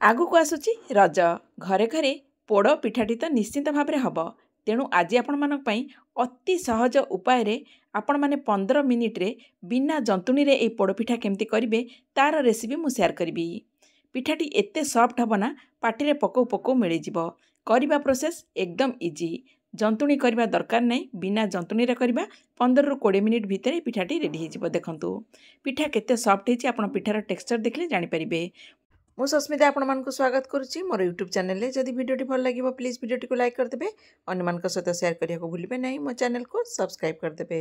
आगु को आसुची रज घरे घरे पोड़ पिठाटी तो निश्चिंत भाव में हम तेणु आज आपण मानक पई अति सहज उपाय रे आपण माने 15 मिनिट रे बिना जंतुणी रे ए पोड़पिठा केमती करिवे तार रेसिपी मु शेयर करी। पिठाटी एते सॉफ्ट हबना पाटी रे पकौ पकौ मिल जिवो। करिबा प्रोसेस एकदम इजी। जंतुणी करबा दरकार नहीं, बिना जंतुणी रे करबा 15 रु 20 मिनिट भितर पिठाटी रेडी हो। देखंतु पिठा केते सॉफ्ट हेची, आपण पिठार टेक्सचर देखले जानि परिबे। मु सस्मिता आपण मानकु स्वागत करुच्ची मोर यूट्यूब चैनल रे। जदि वीडियोटी भल लगे प्लीज वीडियोटी को लाइक करदेबे, अन्य मानक सहित शेयर करिया को भूलिबे नहीं, मो चैनल को सब्सक्राइब करदेबे।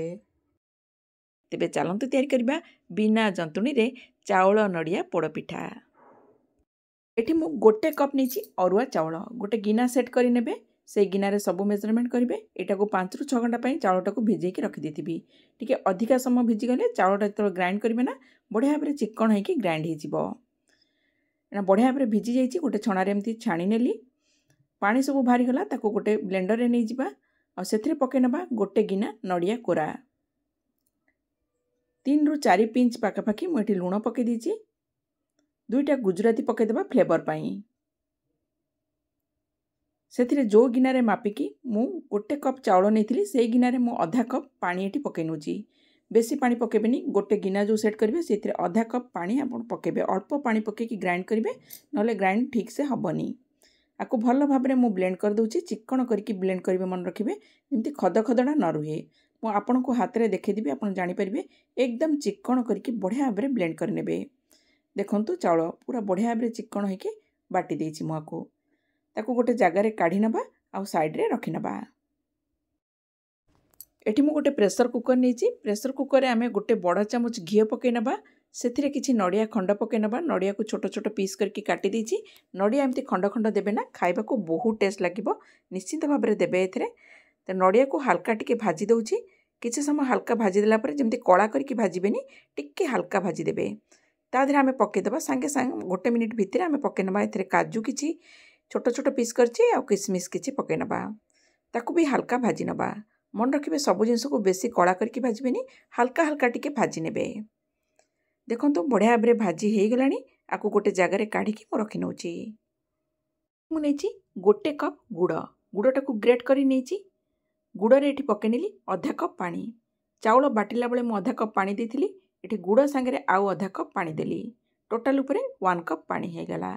तेबे चलंतु तैयारी करबा बिना जंतुणी रे चाउल नड़िया पोड़पिठा। एठी मु गोटे कप नीची अरुआ चाउल गोटे गिना सेट करि नेबे। से गिनारे सबू मेजरमेंट करेंगे। यहाँ को 5 ରୁ 6 घंटा चाउलटा को भिजे रखी देती। टी अधिका समय भिजी गले चाउलटा जो ग्राइंड करेंगे ना बढ़िया भाव में चिकन होगी ग्राइंड हो बढ़िया भाव में भिजी जाइए। गोटे छणारे एमती छाणी नेली, पानी सब बाहरी गला ताको गोटे ब्लेंडर रे नहीं जिबा और सेथिरे पके नबा गोटे गिना नड़िया कोरा। 3 ରୁ 4 पिंच पाखापाखि मुझे लुण पके दीची। 2टा गुजराती पकेदेबा फ्लेवर पाई। से जो गिनारे मापिकी मु गोटे कप चाउल नहीं से गिनारे मु आधा कप पानी एटी पके नौची। बेसी पानी पकेबेनी, गोटे गिना जो सेट करेंगे से आधा कप पानी आप पकेबे। अल्प पानी पकेकी ग्राइंड करेंगे ना ग्राइंड ठीक से हेनी। आपको भल भाव में मुझे ब्लेंड कर दूची। चिकन करके ब्लेंड करेंगे, मन रखिए जमी खद खदड़ा न रुहे। मुझे आपन को हाथ में देखीदेवी, आप जानीपारे एकदम चिकन करके बढ़िया भाव में ब्लेंड करे। देखंतु चाउल पूरा बढ़िया भाव में चिकन होके बाटी देछि। मुझे ताको गोटे जगार काढ़ी नबा आउ साइड रे रखी नबा। एठी मु गोटे प्रेशर कुकर नहीं। प्रेशर कुकर आमे गोटे बड़ चामच घी पकई नबा। सेथिरे किछि नड़िया खंड पकई नबा। नड़िया को छोट छोट पीस करके काटी देछि। नड़िया एमती खंड खंड देबे ना, खाइबा को बहुत टेस्ट लागिबो। निश्चित भाव में देबे एथिरे। तो नड़िया को हल्का टिके भाजी दउछि। किछि समय हल्का भाजी देला पर जेमती कला करके भाजीबेनी, टिके हल्का भाजी देबे। ता देहरे आमे पकई देबा संगे संग गोटे मिनिट भितर आमे पकई नबा एथिरे काजू किछि छोट छोट पीस करछि आ किसमिस किछि पकई नबा। ताकू भी हल्का भाजी नबा। मन रखिबे सब जिनस को बेसी कड़ा करके भाजबेनी, हल्का हल्का टिके भाजी नेबे। देखंतु बढ़िया भाव में भाजी हो गलानी। आकु गोटे जगार काढ़ी मु रखी नउछि। मु नेछि गोटे कप गुड़। गुड़टा को ग्रेट करी नेछि। गुड़ रे एठी पके नेली आधा कप पानी। चाउल बाटिला बेले मु आधा कप पानी देथिली। एठी गुड़ संगे आउ आधा कप पानी देली। टोटल उपरे 1 कप पानी हो गला।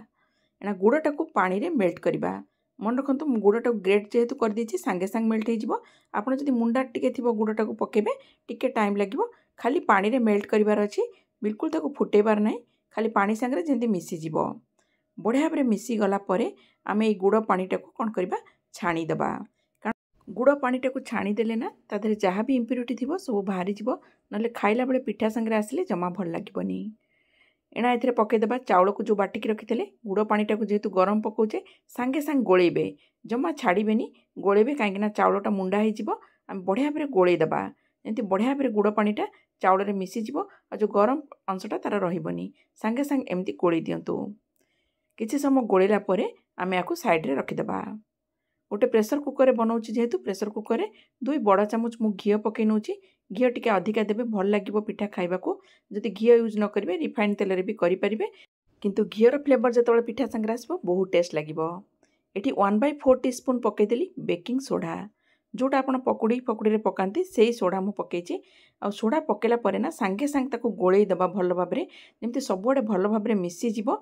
एना गुड़टा को पानी रे मेल्ट करवा। मन रखु गुड़टा को ग्रेट जेहेतु कर देछि सांगे सांग मेल्ट हो। आपड़ जदि मुंडा टिके थिबो गुड़टा को पकेबे टिके टाइम लागिबो। खाली पानी रे मेल्ट करिवार अछि, बिल्कुल ताको फुटेबार नाही। खाली पानी सांगे जेंति मिसी जिवो। बढ़िया भाव में मिसी गला परे आमे ए गुड़ पानीटा को कोन करबा छाणी देबा। कारण गुड़ पानीटा को छाणी देले ना ता देहरे जहाँ भी इम्प्यूरिटी थिबो सब बाहरी जिवो। नले खाइला बेले पिठा संगे आसिले जमा भल लागिबोनी। एना एथिरे पकेदेबा चाउल को जो बाटिकी रखिते गुड़ पानीटा को जेहेतु गरम पकाउचे सांगे सांग गोलेबे, जमा छाड़बेनी। गोलेबे कहीं चाउलटा मुंडा हो। आम बढ़िया भाव में गोले देबा जमी बढ़िया भाव में गुड़ पानीटा चाउल में मिसीजिव और जो गरम अंशटा तार रही सांगे सांग एमती गोले दिंतु। किछि समय गोलेला परे आमे याकू साइड रे रखिदेबा। गोटे प्रेशर कुकर में बनाऊँ जेहेतु प्रेशर कुकर में 2 बड़ चामच मु घी पकई नौछि। घी टिके अधिका देबे, भल लागिबो पिठा खाइबाकू। जदि घी यूज न करिवे रिफाइंड तेल रे भी करि परिबे, किंतु घीर फ्लेवर जतबे पिठा संगे आसबो बहुत टेस्ट लागिबो। एठी 1/4 टीस्पून पकई देली बेकिंग सोडा। जोटा आपण पकुड़ी रे पकांती सेही सोडा मु पकईछि। आ सोडा पकेला परे ना सांगे सांग ताको गोळेई देबा भल भाव में जेमति सबुआडे भल भाव में मिसी जिवो।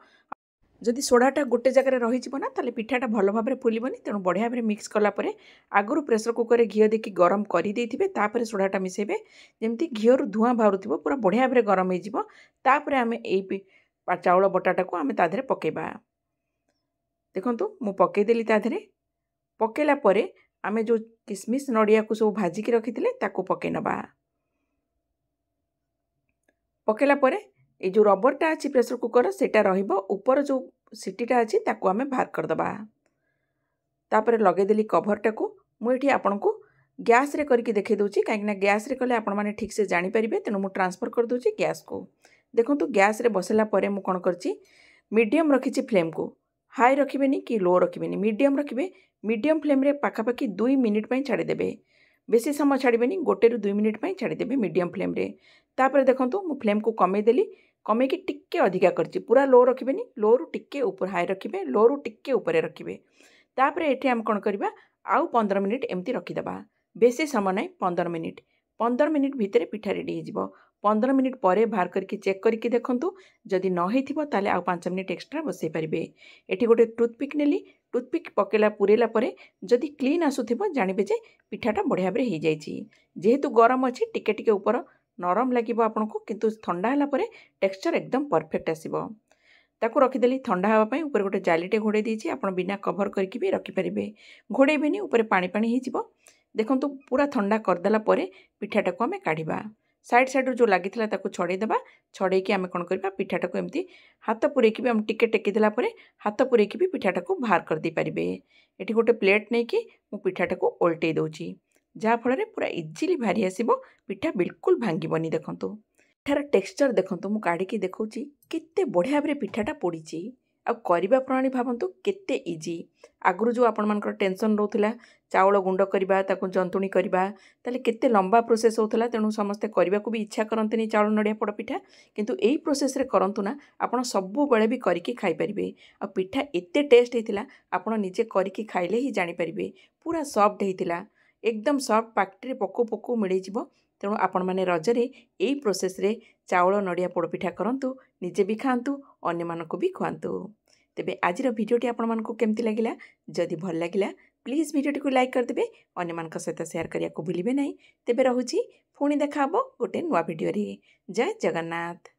जदि सोडाटा गोटे जगह रही ना ताले पिठाटा भल भाव में फुलबनी। तेणु बढ़िया भाव में मिक्स कलापर आगु प्रेशर कुकर घी देखी गरम कर सोडाटा मिसेबे जमती घीर धूआं बाहर पूरा बढ़िया भाव में गरम होपर आम यही चाउल बटाटा को आम ताधे पकेबा। देखंतु मु पकईदेली ताधे। पकेला परे आमे जो किसमिस नड़िया को सब भाजिकी रखिथिले ताको पकई नबा। पकेला परे ये जो रबरटा अच्छी प्रेशर कुकर सेटा रहिबो। ऊपर जो सीटीटा अच्छी ताको आमे बाहर करदबा। तापर लगेदेली कभरटा को। मुझे आपन को गैस रे करके देखै दउची, कहीं गैस रे कले आपण माने ठीक से जानि परिबे। तेणु मु ट्रांसफर कर दउची गैस को। देखंतु गैस रे बसेला परे मु कोन करची मीडियम रखिची फ्लेम को। हाई रखिबेनी कि लो रखिबेनी, मीडियम रखिबे। मीडियम फ्लेम रे पाखापाखि 2 मिनिट पई छाड़ी देबे। बेसी समय छाड़बेनी, 1 ରୁ 2 मिनिट पई छाड़ी देबे मीडियम फ्लेम रे। तापर देखंतु मु फ्लेम को कमे देली। कमेकी टिके अधिका करछि पूरा लो रखिबेनी लो रु टिके ऊपर हाई रखिबे लो रु टिके ऊपर रखिबे तापर एठी हम कोन करबा आउ 15 मिनिट एमती रखिदबा बेसी समय नहीं 15 मिनिट भितर पिठा रेडी हो जिवो 15 मिनिट पर बाहर करके चेक करके देखंतु जदि न हेथिबो ताले आउ 5 मिनिट एक्स्ट्रा बसई पारिबे एठी गोटे टूथपिक नेली टूथपिक पकेला पुरेला परे जदि क्लीन आसुथिबो जानिबे जे पिठाटा बढ़िया भाबरे हो जाइछि जेहेतु गरम अछि टिके टिके ऊपर नरम लागिबो आपनको किंतु ठंडा हला परे टेक्सचर एकदम परफेक्ट आसीबो ताकू रखिदेली ठंडा हवा पई ऊपर गोटे जालीटे घोड़े देछि आपण बिना कवर करके भी रखि परिबे घोड़ेबेनी ऊपर पानी पानी हिजिबो देखंतु पूरा ठंडा करदेला परे पिठाटाको आमे काढिबा साइड साइड जो लागिथिला ताकू छड़े देबा छड़े के आमे कोन करबा पिठाटाको एम्ति हाथ पुरे के भी हम टिके टेकी देला परे हाथ पुरे के भी पिठाटाको बाहर कर दी परिबे एठी गोटे प्लेट नै कि मु पिठाटाको उल्टे दोछि जा फଳରେ पूरा इजिली भारी आसीबो पिठा बिल्कुल भांगिबनी देखंतु पिठार टेक्सचर देखंतु मु काढिकी देखौछि केते बढ़िया भाबरे पिठाटा पड़िछि आ करिबा प्रणाली भाबंतु केते इजी आगरु जो आपण मानकर टेंशन रहउथिला चाउल गुंड करबा ताकू जंतुणी करबा ताले केते लंबा प्रोसेस होउथिला तेनु समस्ते करबा को भी इच्छा करंतनी चाउल नडिया पड़ पिठा किंतु एई प्रोसेस रे करंतु ना आपण सबु बेले भी करिकी खाई परिबे आ पिठा एते टेस्ट हेतिला आपण निजे करिकी खाइले ही जानि परिबे पूरा सॉफ्ट हेतिला एकदम सॉफ्ट पाकटे पको पको मिलै जिवो तेणु आपण माने रजरे एई प्रोसेस रे चाउल नडिया पोड़पिठा करंतु निजे भी खांतु अन्य मानको भी खुआंतु तेबे आजिर भिडियोटी आपण मानको केमती लागिला जदि भल लागिला प्लीज भिडियोटी को लाइक कर देबे अन्य मानक सहित शेयर करिया को भूलिबे नै तेबे रहुची पुणी देखा हबो गोटे नुवा भिडियो रे जय जगन्नाथ।